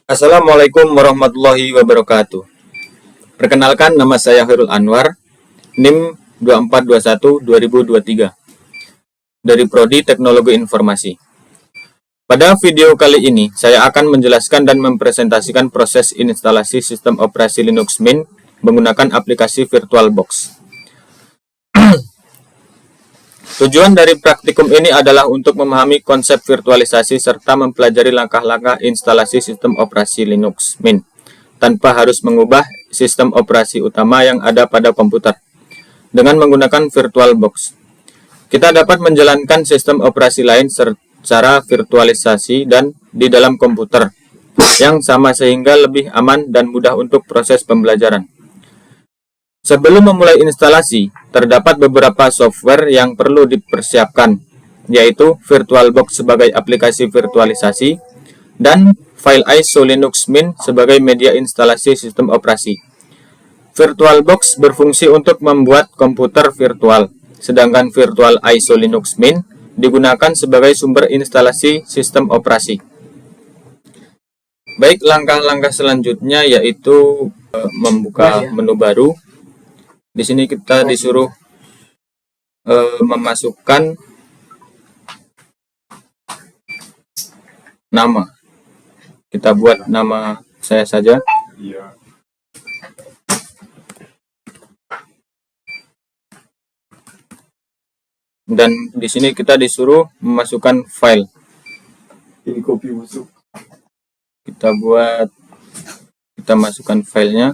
Assalamualaikum warahmatullahi wabarakatuh. Perkenalkan, nama saya Khairul Anwar, NIM 2421-2023 dari Prodi Teknologi Informasi. Pada video kali ini, saya akan menjelaskan dan mempresentasikan proses instalasi sistem operasi Linux Mint menggunakan aplikasi VirtualBox. Tujuan dari praktikum ini adalah untuk memahami konsep virtualisasi serta mempelajari langkah-langkah instalasi sistem operasi Linux Mint tanpa harus mengubah sistem operasi utama yang ada pada komputer. Dengan menggunakan VirtualBox, kita dapat menjalankan sistem operasi lain secara virtualisasi dan di dalam komputer yang sama sehingga lebih aman dan mudah untuk proses pembelajaran. Sebelum memulai instalasi, terdapat beberapa software yang perlu dipersiapkan, yaitu VirtualBox sebagai aplikasi virtualisasi dan file ISO Linux Mint sebagai media instalasi sistem operasi. VirtualBox berfungsi untuk membuat komputer virtual, sedangkan Virtual ISO Linux Mint digunakan sebagai sumber instalasi sistem operasi. Baik, langkah-langkah selanjutnya yaitu membuka menu baru. Di sini kita disuruh memasukkan nama. Kita buat nama saya saja. Dan di sini kita disuruh memasukkan file. Ini kopi masuk. Kita masukkan filenya.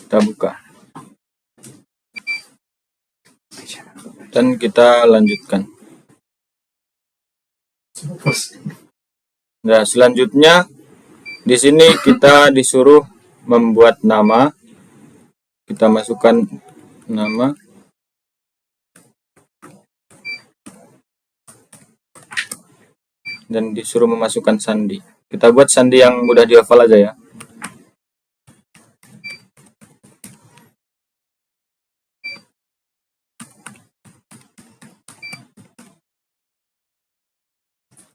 Kita buka. Dan kita lanjutkan. Nah, selanjutnya di sini kita disuruh membuat nama. Kita masukkan nama. Dan disuruh memasukkan sandi. Kita buat sandi yang mudah dihafal aja ya.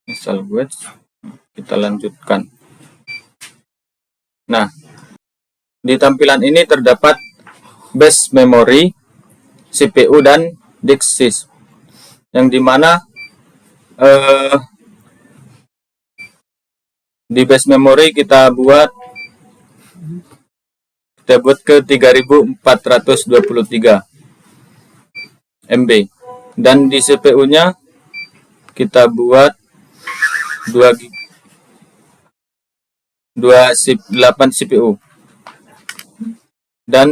Misal buat, kita lanjutkan. Nah, di tampilan ini terdapat base memory, CPU dan disk sys, yang dimana di base memory kita buat ke 3423 MB, dan di CPU nya kita buat 8 CPU, dan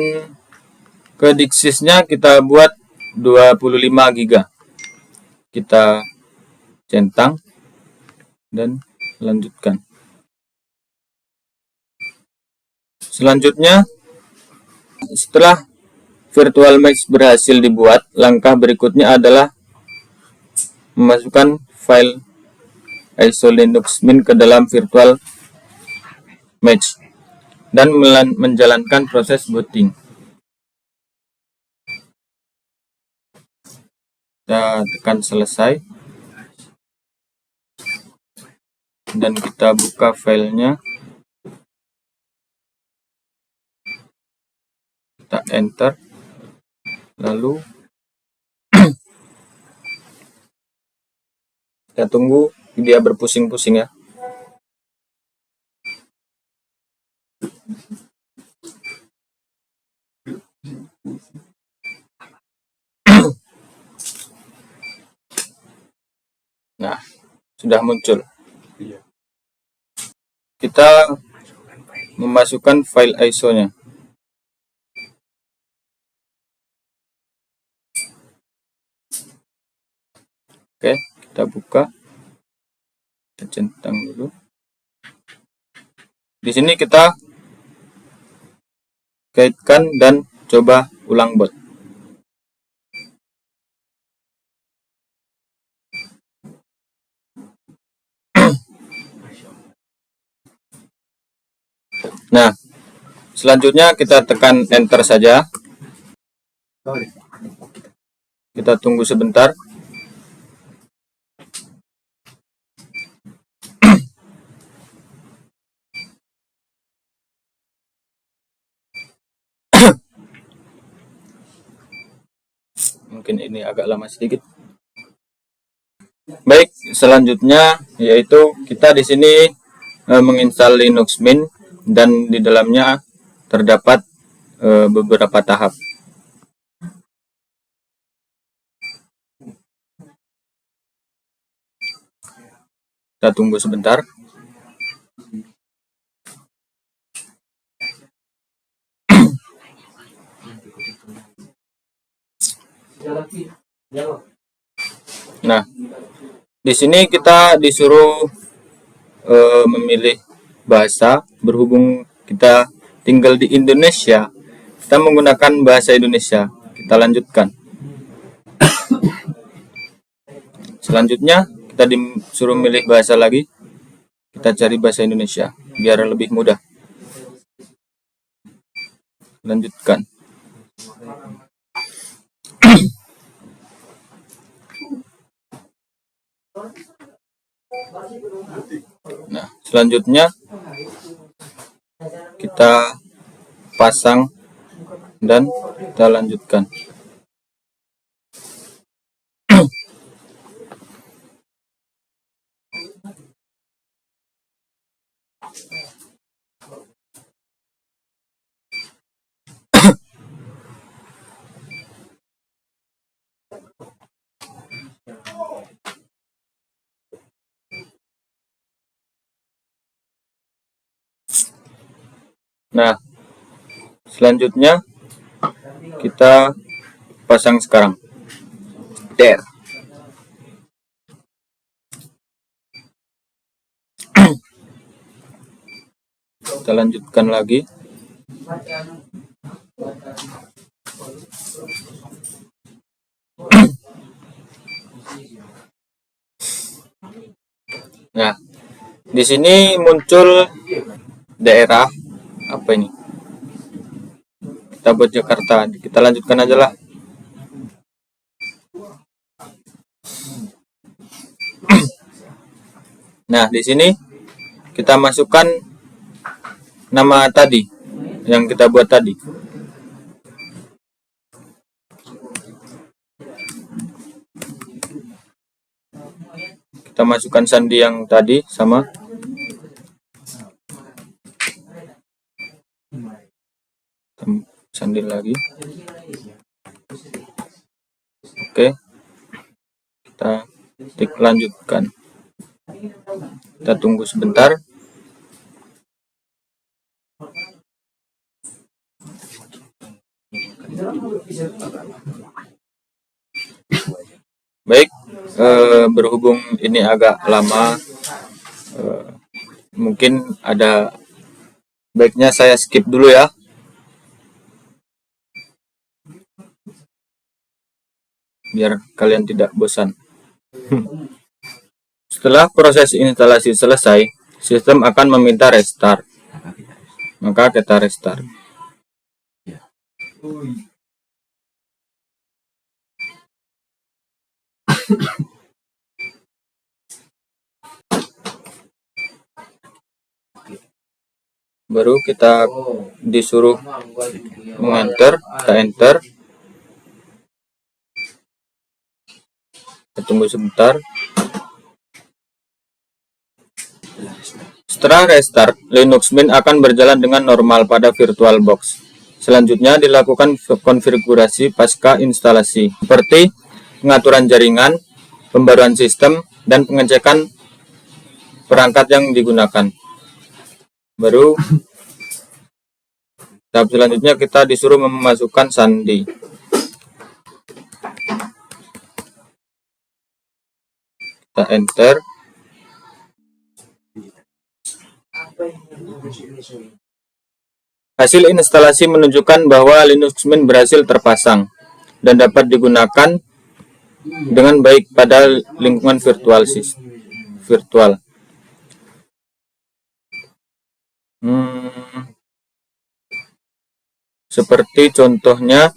ke disk sys-nya kita buat 25 GB. Kita centang dan lanjutkan. Selanjutnya, setelah virtual mesh berhasil dibuat, langkah berikutnya adalah memasukkan file ISO Linux Mint ke dalam virtual mesh dan menjalankan proses booting. Kita tekan selesai dan kita buka filenya. Kita enter, lalu kita tunggu dia berpusing-pusing ya. Nah, sudah muncul. Kita memasukkan file ISO-nya. Oke, kita buka. Kita centang dulu. Di sini kita kaitkan dan coba ulang boot. Nah, selanjutnya kita tekan enter saja. Kita tunggu sebentar. mungkin ini agak lama sedikit. Baik, selanjutnya yaitu kita di sini menginstal Linux Mint dan di dalamnya terdapat beberapa tahap. Kita tunggu sebentar. Nah, di sini kita disuruh memilih bahasa. Berhubung kita tinggal di Indonesia, kita menggunakan bahasa Indonesia. Kita lanjutkan. Selanjutnya kita disuruh milih bahasa lagi. Kita cari bahasa Indonesia biar lebih mudah. Lanjutkan. Nah, selanjutnya kita pasang dan kita lanjutkan. Nah, selanjutnya kita pasang sekarang. There. Kita lanjutkan lagi. Nah, di sini muncul daerah apa ini? Kita buat Jakarta. Kita lanjutkan aja lah. Nah, di sini kita masukkan nama tadi yang kita buat tadi. Kita masukkan sandi yang tadi sama. Sandi lagi. Oke. Kita klik lanjutkan. Kita tunggu sebentar. Baik, berhubung ini agak lama, mungkin ada baiknya saya skip dulu ya. Biar kalian tidak bosan. Setelah proses instalasi selesai, sistem akan meminta restart. Maka kita restart. Baru kita disuruh mengenter, kita enter. Kita tunggu sebentar. Setelah restart, Linux Mint akan berjalan dengan normal pada VirtualBox. Selanjutnya dilakukan konfigurasi pasca instalasi, seperti pengaturan jaringan, pembaruan sistem, dan pengecekan perangkat yang digunakan. Baru tahap selanjutnya kita disuruh memasukkan sandi. Kita enter. Hasil instalasi menunjukkan bahwa Linux Mint berhasil terpasang dan dapat digunakan dengan baik pada lingkungan virtual. Seperti contohnya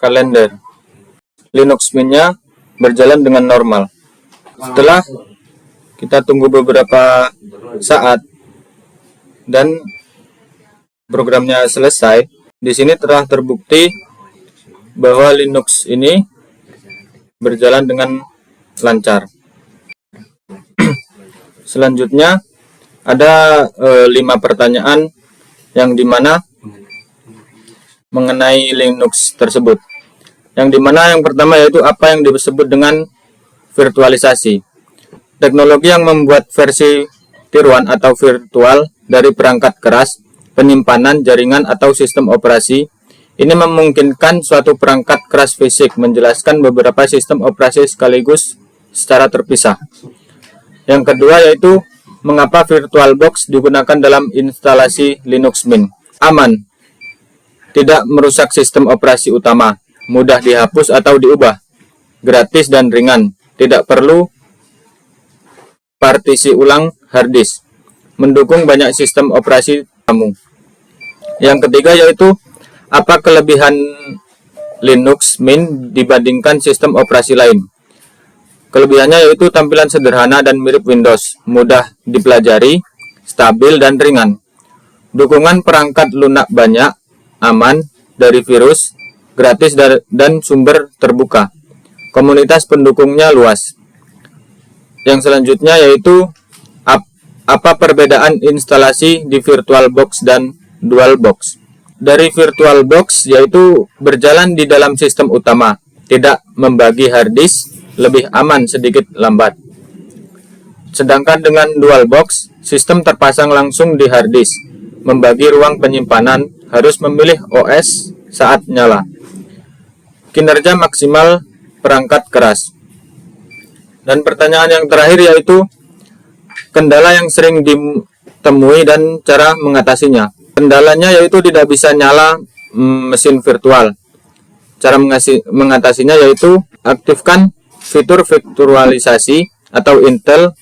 kalender. Linux Mint-nya berjalan dengan normal. Setelah kita tunggu beberapa saat dan programnya selesai, di sini telah terbukti bahwa Linux ini berjalan dengan lancar. Selanjutnya ada 5 pertanyaan yang dimana mengenai Linux tersebut. Yang dimana yang pertama yaitu apa yang disebut dengan virtualisasi. Teknologi yang membuat versi tiruan atau virtual dari perangkat keras, penyimpanan, jaringan, atau sistem operasi. Ini memungkinkan suatu perangkat keras fisik menjelaskan beberapa sistem operasi sekaligus secara terpisah. Yang kedua yaitu mengapa VirtualBox digunakan dalam instalasi Linux Mint. Aman, tidak merusak sistem operasi utama, mudah dihapus atau diubah, gratis dan ringan, tidak perlu partisi ulang harddisk, mendukung banyak sistem operasi kamu. Yang ketiga yaitu apa kelebihan Linux Mint dibandingkan sistem operasi lain. Kelebihannya yaitu tampilan sederhana dan mirip Windows, mudah dipelajari, stabil dan ringan. Dukungan perangkat lunak banyak, aman dari virus, gratis dan sumber terbuka. Komunitas pendukungnya luas. Yang selanjutnya yaitu apa perbedaan instalasi di VirtualBox dan DualBox. Dari VirtualBox yaitu berjalan di dalam sistem utama, tidak membagi harddisk, lebih aman sedikit lambat. Sedangkan dengan DualBox, sistem terpasang langsung di harddisk, membagi ruang penyimpanan, harus memilih OS saat nyala. Kinerja maksimal perangkat keras. Dan pertanyaan yang terakhir yaitu kendala yang sering ditemui dan cara mengatasinya. Kendalanya yaitu tidak bisa nyala mesin virtual. Cara mengatasinya yaitu aktifkan fitur virtualisasi atau Intel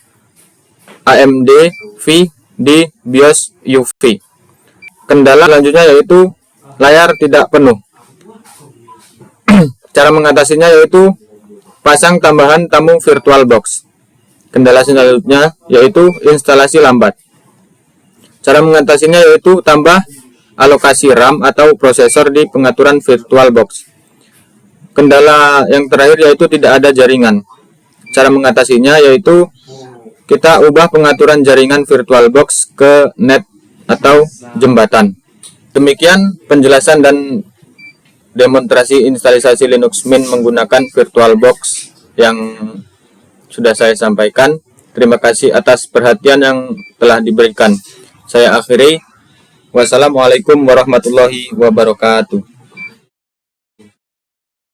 AMD V di BIOS UV. Kendala selanjutnya yaitu layar tidak penuh. Cara mengatasinya yaitu pasang tambahan tamu VirtualBox. Kendala selanjutnya yaitu instalasi lambat. Cara mengatasinya yaitu tambah alokasi RAM atau prosesor di pengaturan VirtualBox. Kendala yang terakhir yaitu tidak ada jaringan. Cara mengatasinya yaitu kita ubah pengaturan jaringan VirtualBox ke net atau jembatan. Demikian penjelasan dan demonstrasi instalasi Linux Mint menggunakan VirtualBox yang sudah saya sampaikan. Terima kasih atas perhatian yang telah diberikan. Saya akhiri. Wassalamualaikum warahmatullahi wabarakatuh.